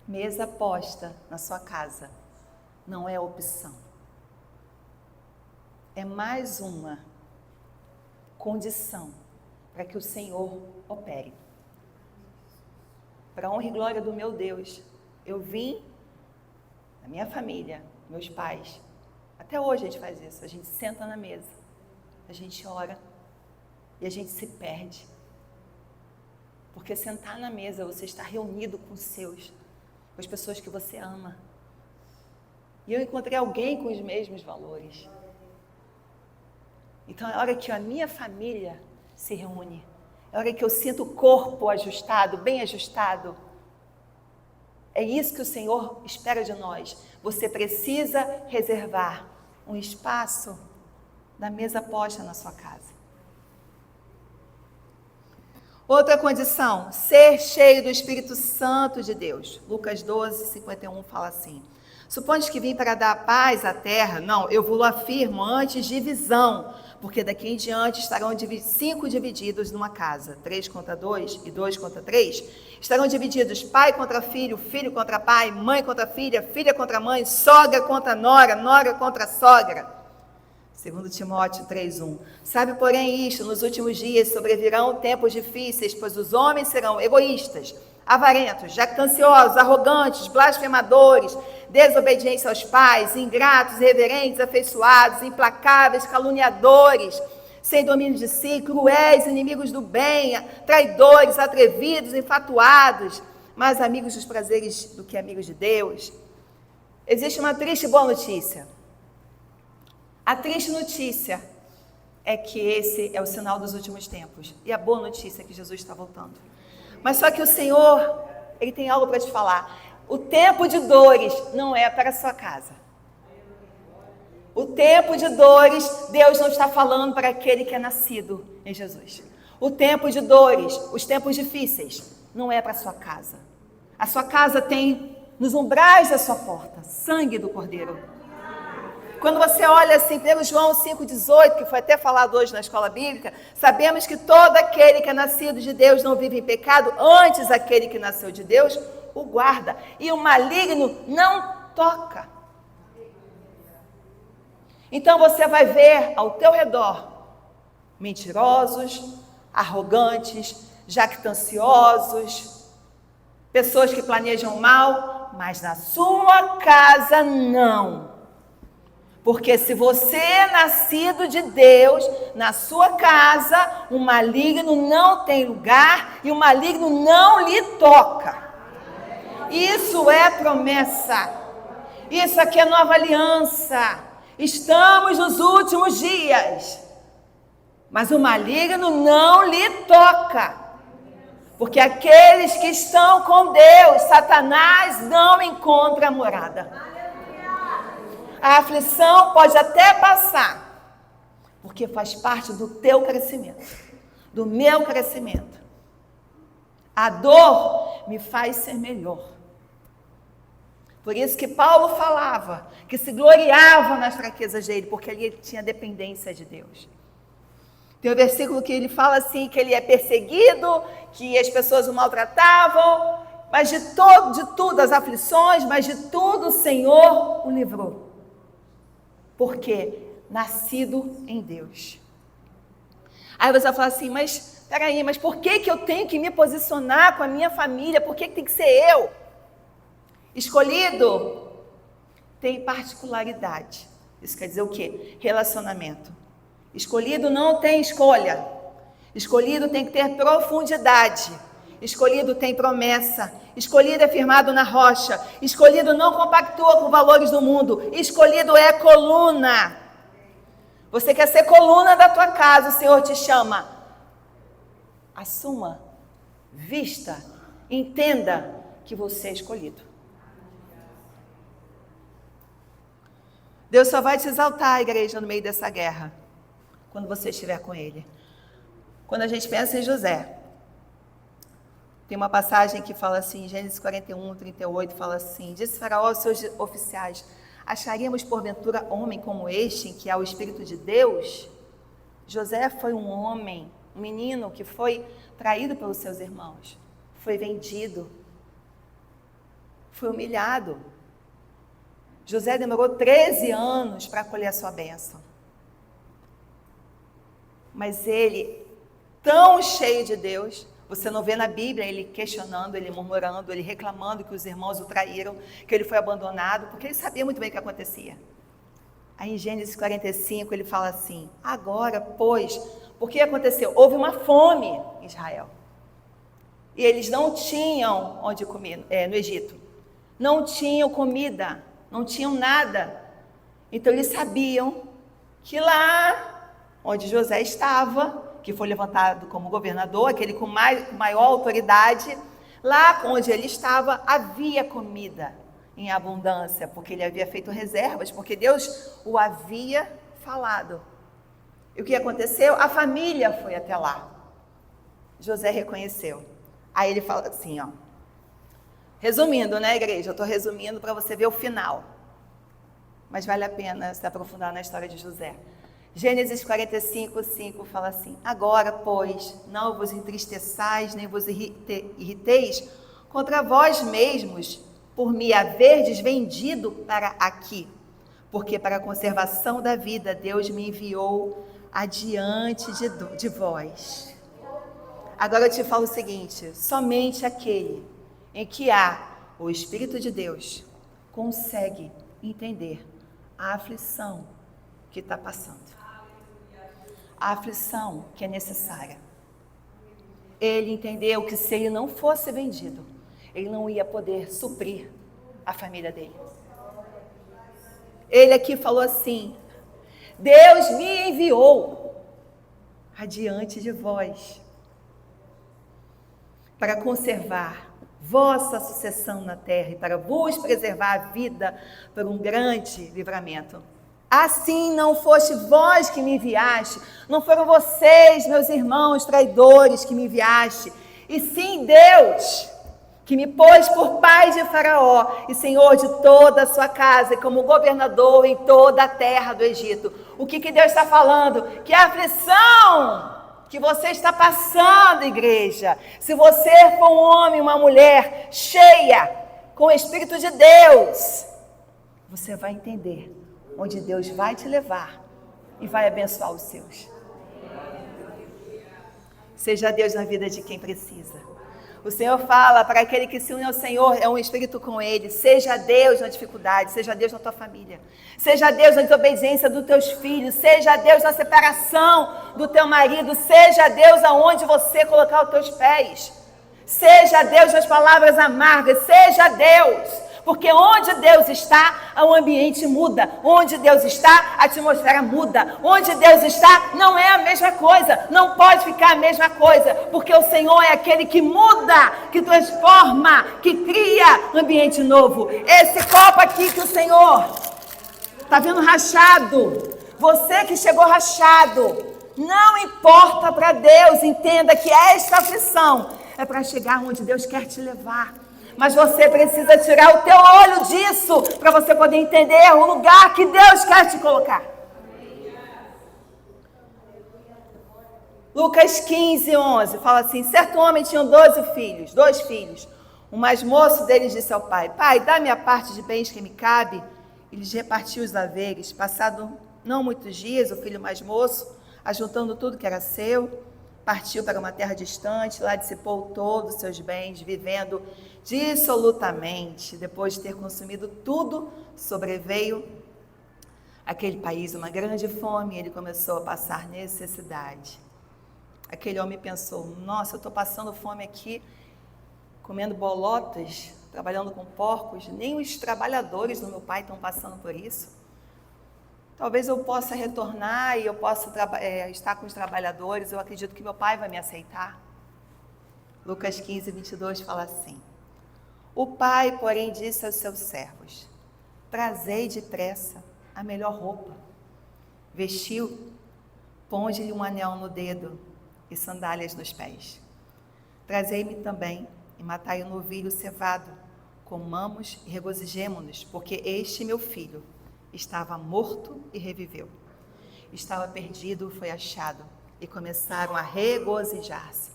Mesa posta na sua casa não é opção. É mais uma condição para que o Senhor opere. Para a honra e glória do meu Deus, eu vim da minha família, meus pais. Até hoje a gente faz isso. A gente senta na mesa, a gente ora e a gente se perde. Porque sentar na mesa, você está reunido com os seus, com as pessoas que você ama. E eu encontrei alguém com os mesmos valores. Então é hora que a minha família se reúne. É hora que eu sinto o corpo ajustado, bem ajustado. É isso que o Senhor espera de nós. Você precisa reservar um espaço da mesa posta na sua casa. Outra condição, ser cheio do Espírito Santo de Deus. Lucas 12, 51 fala assim: supondes que vim para dar paz à terra? Não, eu vos afirmo, antes divisão, porque daqui em diante estarão 5 divididos numa casa, 3 contra 2 e 2 contra 3, estarão divididos pai contra filho, filho contra pai, mãe contra filha, filha contra mãe, sogra contra nora, nora contra sogra. 2 Timóteo 3:1. Sabe, porém, isto, nos últimos dias sobrevirão tempos difíceis, pois os homens serão egoístas, avarentos, jactanciosos, arrogantes, blasfemadores, desobedientes aos pais, ingratos, irreverentes, afeiçoados, implacáveis, caluniadores, sem domínio de si, cruéis, inimigos do bem, traidores, atrevidos, infatuados, mais amigos dos prazeres do que amigos de Deus. Existe uma triste e boa notícia. A triste notícia é que esse é o sinal dos últimos tempos. E a boa notícia é que Jesus está voltando. Mas só que o Senhor, Ele tem algo para te falar. O tempo de dores não é para a sua casa. O tempo de dores, Deus não está falando para aquele que é nascido em Jesus. O tempo de dores, os tempos difíceis, não é para a sua casa. A sua casa tem, nos umbrais da sua porta, sangue do Cordeiro. Quando você olha assim, pelo João 5,18, que foi até falado hoje na escola bíblica, sabemos que todo aquele que é nascido de Deus não vive em pecado, antes aquele que nasceu de Deus o guarda, e o maligno não toca. Então você vai ver ao teu redor mentirosos, arrogantes, jactanciosos, pessoas que planejam mal, mas na sua casa não. Porque se você é nascido de Deus, na sua casa, o maligno não tem lugar e o maligno não lhe toca. Isso é promessa. Isso aqui é nova aliança. Estamos nos últimos dias. Mas o maligno não lhe toca. Porque aqueles que estão com Deus, Satanás não encontra morada. A aflição pode até passar, porque faz parte do teu crescimento, do meu crescimento. A dor me faz ser melhor. Por isso que Paulo falava, que se gloriava nas fraquezas dele, porque ali ele tinha dependência de Deus. Tem um versículo que ele fala assim, que ele é perseguido, que as pessoas o maltratavam, mas de tudo as aflições, mas de tudo o Senhor o livrou. Porque nascido em Deus. Aí você vai falar assim, mas peraí, mas por que eu tenho que me posicionar com a minha família? Por que tem que ser eu? Escolhido tem particularidade. Isso quer dizer o quê? Relacionamento. Escolhido não tem escolha. Escolhido tem que ter profundidade. Escolhido tem promessa. Escolhido é firmado na rocha. Escolhido não compactua com valores do mundo. Escolhido é coluna. Você quer ser coluna da tua casa, o Senhor te chama. Assuma, vista, entenda que você é escolhido. Deus só vai te exaltar, igreja, no meio dessa guerra, quando você estiver com Ele. Quando a gente pensa em José, tem uma passagem que fala assim, Gênesis 41, 38, fala assim, disse Faraó aos seus oficiais, acharíamos porventura homem como este, em que há o Espírito de Deus? José foi um homem, um menino que foi traído pelos seus irmãos, foi vendido, foi humilhado. José demorou 13 anos para colher a sua bênção. Mas ele, tão cheio de Deus, você não vê na Bíblia ele questionando, ele murmurando, ele reclamando que os irmãos o traíram, que ele foi abandonado, porque ele sabia muito bem o que acontecia. Aí em Gênesis 45 ele fala assim, agora, pois, o que aconteceu? Houve uma fome em Israel. E eles não tinham onde comer no Egito. Não tinham comida, não tinham nada. Então eles sabiam que lá onde José estava, que foi levantado como governador, aquele com maior autoridade, lá onde ele estava havia comida em abundância, porque ele havia feito reservas, porque Deus o havia falado. E o que aconteceu? A família foi até lá. José reconheceu. Aí ele fala assim, ó. Resumindo, né, igreja? Eu estou resumindo para você ver o final. Mas vale a pena se aprofundar na história de José. Gênesis 45, 5 fala assim: agora, pois, não vos entristeçais, nem vos irriteis contra vós mesmos, por me haverdes vendido para aqui, porque para a conservação da vida Deus me enviou adiante de vós. Agora eu te falo o seguinte: somente aquele em que há o Espírito de Deus consegue entender a aflição que está passando, a aflição que é necessária. Ele entendeu que se ele não fosse vendido, ele não ia poder suprir a família dele. Ele aqui falou assim: Deus me enviou adiante de vós para conservar vossa sucessão na terra e para vos preservar a vida por um grande livramento. Assim não foste vós que me enviaste, não foram vocês, meus irmãos traidores, que me enviaste, e sim Deus, que me pôs por pai de Faraó e senhor de toda a sua casa, e como governador em toda a terra do Egito. O que Deus está falando? Que a aflição que você está passando, igreja, se você for um homem, uma mulher cheia com o Espírito de Deus, você vai entender onde Deus vai te levar e vai abençoar os seus. Seja Deus na vida de quem precisa. O Senhor fala para aquele que se une ao Senhor, é um espírito com Ele. Seja Deus na dificuldade, seja Deus na tua família, seja Deus na desobediência dos teus filhos, seja Deus na separação do teu marido, seja Deus aonde você colocar os teus pés, seja Deus nas palavras amargas, seja Deus. Porque onde Deus está, o ambiente muda. Onde Deus está, a atmosfera muda. Onde Deus está, não é a mesma coisa. Não pode ficar a mesma coisa. Porque o Senhor é aquele que muda, que transforma, que cria um ambiente novo. Esse copo aqui que o Senhor está vendo rachado. Você que chegou rachado, não importa para Deus. Entenda que esta aflição é para chegar onde Deus quer te levar. Mas você precisa tirar o teu olho disso para você poder entender o lugar que Deus quer te colocar. Lucas 15, 11 fala assim: certo homem tinha 2 filhos. O mais moço deles disse ao pai: pai, dá-me a parte de bens que me cabe. E lhes repartiu os haveres. Passado não muitos dias, o filho mais moço, ajuntando tudo que era seu, partiu para uma terra distante, lá dissipou todos os seus bens, vivendo dissolutamente. Depois de ter consumido tudo, sobreveio àquele país uma grande fome e ele começou a passar necessidade. Aquele homem pensou: nossa, eu estou passando fome aqui, comendo bolotas, trabalhando com porcos, nem os trabalhadores do meu pai estão passando por isso. Talvez eu possa retornar e eu possa estar com os trabalhadores, eu acredito que meu pai vai me aceitar. Lucas 15, 22 fala assim: o pai, porém, disse aos seus servos: trazei depressa a melhor roupa, vestiu, ponde-lhe um anel no dedo e sandálias nos pés. Trazei-me também e matai o novilho cevado, comamos e regozijemo-nos, porque este meu filho estava morto e reviveu. Estava perdido, foi achado. E começaram a regozijar-se.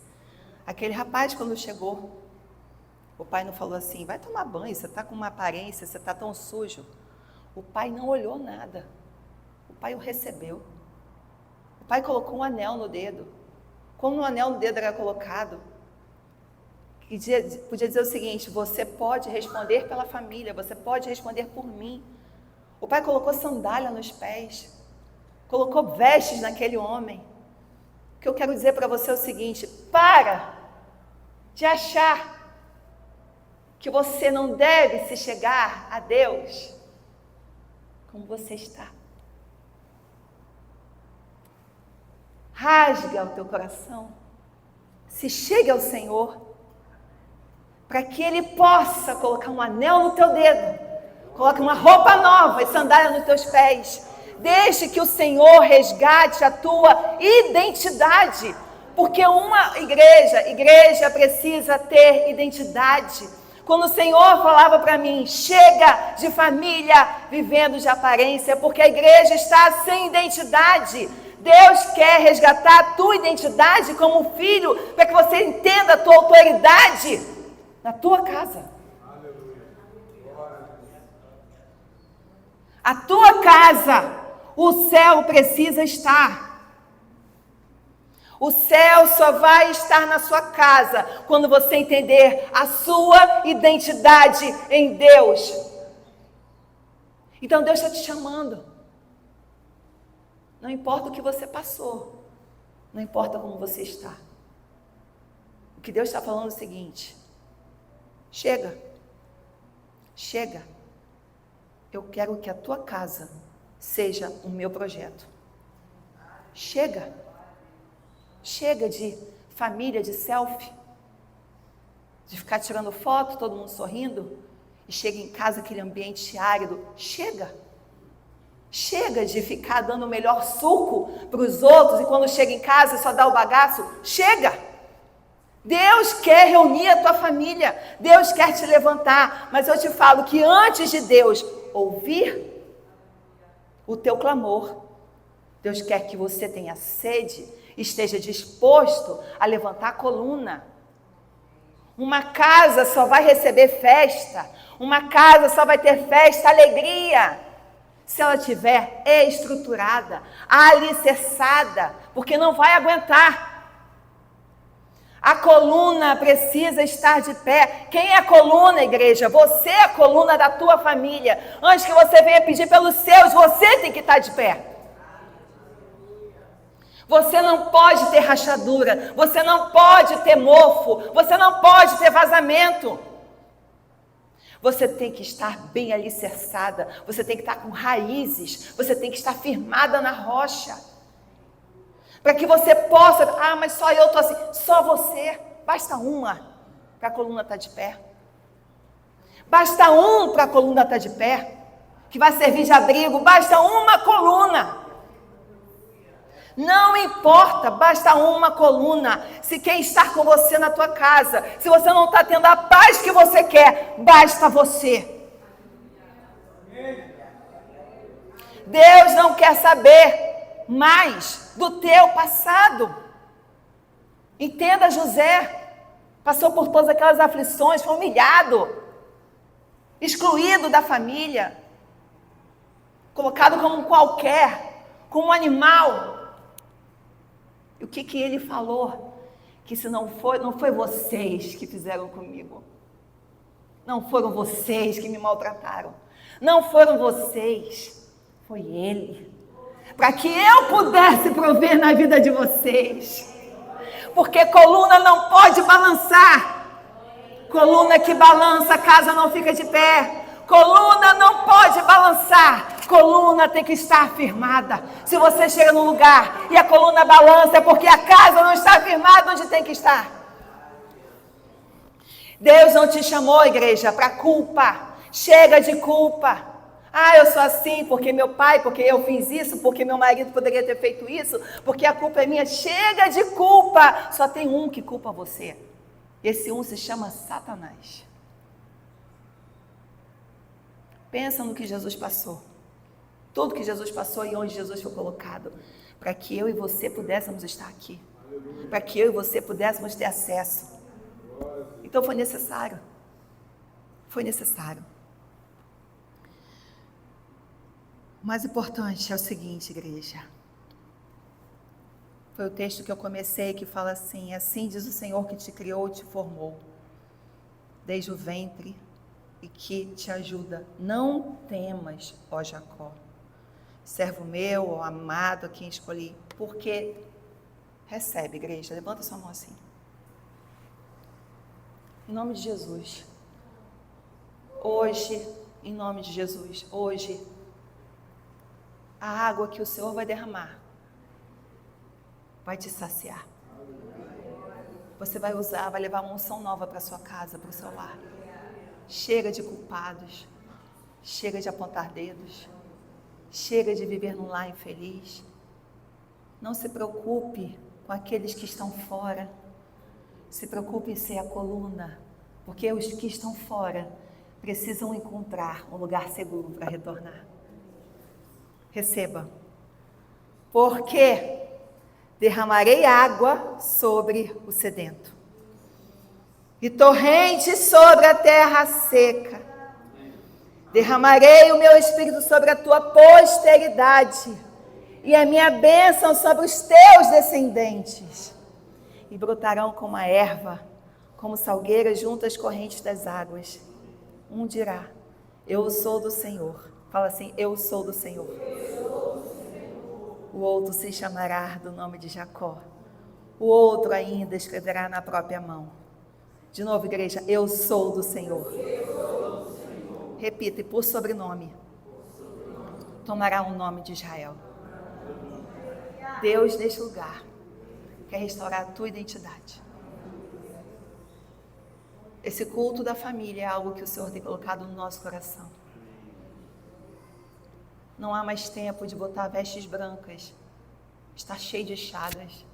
Aquele rapaz, quando chegou, o pai não falou assim: vai tomar banho, você está com uma aparência, você está tão sujo. O pai não olhou nada. O pai o recebeu. O pai colocou um anel no dedo. Como um anel no dedo era colocado, podia dizer o seguinte: você pode responder pela família, você pode responder por mim. O pai colocou sandália nos pés, colocou vestes naquele homem. O que eu quero dizer para você é o seguinte: para de achar que você não deve se chegar a Deus como você está. Rasga o teu coração, se chegue ao Senhor, para que Ele possa colocar um anel no teu dedo, coloque uma roupa nova e sandália nos teus pés. Deixe que o Senhor resgate a tua identidade, porque uma igreja precisa ter identidade. Quando o Senhor falava para mim, chega de família vivendo de aparência, porque a igreja está sem identidade. Deus quer resgatar a tua identidade como filho, para que você entenda a tua autoridade na tua casa. A tua casa, o céu precisa estar. O céu só vai estar na sua casa quando você entender a sua identidade em Deus. Então Deus está te chamando. Não importa o que você passou, não importa como você está. O que Deus está falando é o seguinte: chega, eu quero que a tua casa seja o meu projeto. Chega de família, de selfie, de ficar tirando foto, todo mundo sorrindo, e chega em casa aquele ambiente árido. Chega de ficar dando o melhor suco para os outros e quando chega em casa só dá o bagaço. Chega! Deus quer reunir a tua família, Deus quer te levantar, mas eu te falo que antes de Deus ouvir o teu clamor, Deus quer que você tenha sede, esteja disposto a levantar a coluna. Uma casa só vai receber festa, uma casa só vai ter festa, alegria, se ela estiver estruturada, alicerçada, porque não vai aguentar. A coluna precisa estar de pé. Quem é a coluna, igreja? Você é a coluna da tua família. Antes que você venha pedir pelos seus, você tem que estar de pé. Você não pode ter rachadura, você não pode ter mofo, você não pode ter vazamento. Você tem que estar bem alicerçada, você tem que estar com raízes, você tem que estar firmada na rocha. Para que você possa, mas só eu estou assim, só você, basta uma para a coluna estar de pé. Basta um para a coluna estar de pé, que vai servir de abrigo, basta uma coluna. Não importa, basta uma coluna. Se quem está com você na tua casa, se você não está tendo a paz que você quer, basta você. Deus não quer saber mais do teu passado. Entenda, José passou por todas aquelas aflições, foi humilhado, excluído da família, colocado como um qualquer, como um animal. E o que ele falou? Que se não foi vocês que fizeram comigo. Não foram vocês que me maltrataram. Não foram vocês. Foi Ele. Para que eu pudesse prover na vida de vocês. Porque coluna não pode balançar. Coluna que balança, a casa não fica de pé. Coluna não pode balançar. Coluna tem que estar firmada. Se você chega num lugar e a coluna balança, é porque a casa não está firmada onde tem que estar. Deus não te chamou, igreja, para culpa. Chega de culpa. Eu sou assim porque meu pai, porque eu fiz isso, porque meu marido poderia ter feito isso, porque a culpa é minha. Chega de culpa. Só tem um que culpa você. Esse um se chama Satanás. Pensa no que Jesus passou. Tudo que Jesus passou e onde Jesus foi colocado, para que eu e você pudéssemos estar aqui, para que eu e você pudéssemos ter acesso. Então foi necessário. O mais importante é o seguinte, igreja. Foi o texto que eu comecei que fala assim: assim diz o Senhor que te criou e te formou, desde o ventre, e que te ajuda. Não temas, ó Jacó, servo meu, ó amado, a quem escolhi. Porque, recebe, igreja, levanta sua mão assim. Em nome de Jesus. Hoje, em nome de Jesus, hoje, a água que o Senhor vai derramar vai te saciar. Você vai usar, vai levar uma unção nova para sua casa, para o seu lar. Chega de culpados, chega de apontar dedos, chega de viver num lar infeliz. Não se preocupe com aqueles que estão fora. Se preocupe em ser a coluna, porque os que estão fora precisam encontrar um lugar seguro para retornar. Receba. Porque derramarei água sobre o sedento e torrente sobre a terra seca. Derramarei o meu espírito sobre a tua posteridade e a minha bênção sobre os teus descendentes. E brotarão como a erva, como salgueiras junto às correntes das águas. Um dirá, eu sou do Senhor. Fala assim, eu sou do Senhor. O outro se chamará do nome de Jacó. O outro ainda escreverá na própria mão. De novo, igreja, eu sou do Senhor. Repita, e por sobrenome, tomará o nome de Israel. Deus, neste lugar, quer restaurar a tua identidade. Esse culto da família é algo que o Senhor tem colocado no nosso coração. Não há mais tempo de botar vestes brancas. Está cheio de chagas.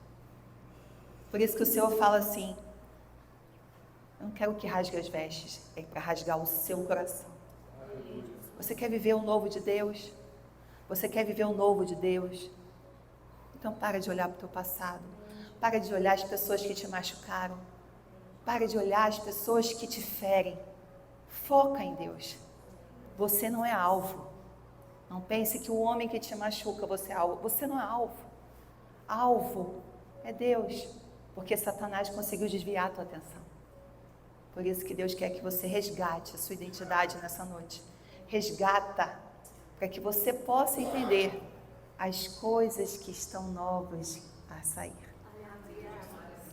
Por isso que o Senhor fala assim, eu não quero que rasgue as vestes, é para rasgar o seu coração. Você quer viver o novo de Deus? Você quer viver o novo de Deus? Então para de olhar para o teu passado. Para de olhar as pessoas que te machucaram. Para de olhar as pessoas que te ferem. Foca em Deus. Você não é alvo. Não pense que o homem que te machuca, você é alvo. Você não é alvo. Alvo é Deus. Porque Satanás conseguiu desviar a tua atenção. Por isso que Deus quer que você resgate a sua identidade nessa noite. Resgata, para que você possa entender as coisas que estão novas a sair.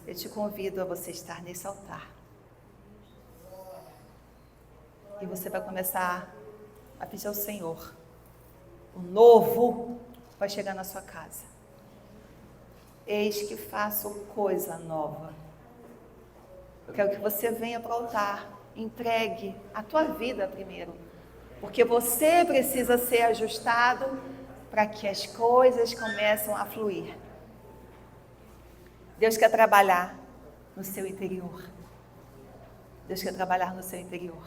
Eu te convido a você estar nesse altar. E você vai começar a pedir ao Senhor. O novo vai chegar na sua casa. Eis que faço coisa nova. Eu quero que você venha para o altar. Entregue a tua vida primeiro. Porque você precisa ser ajustado para que as coisas comecem a fluir. Deus quer trabalhar no seu interior. Deus quer trabalhar no seu interior.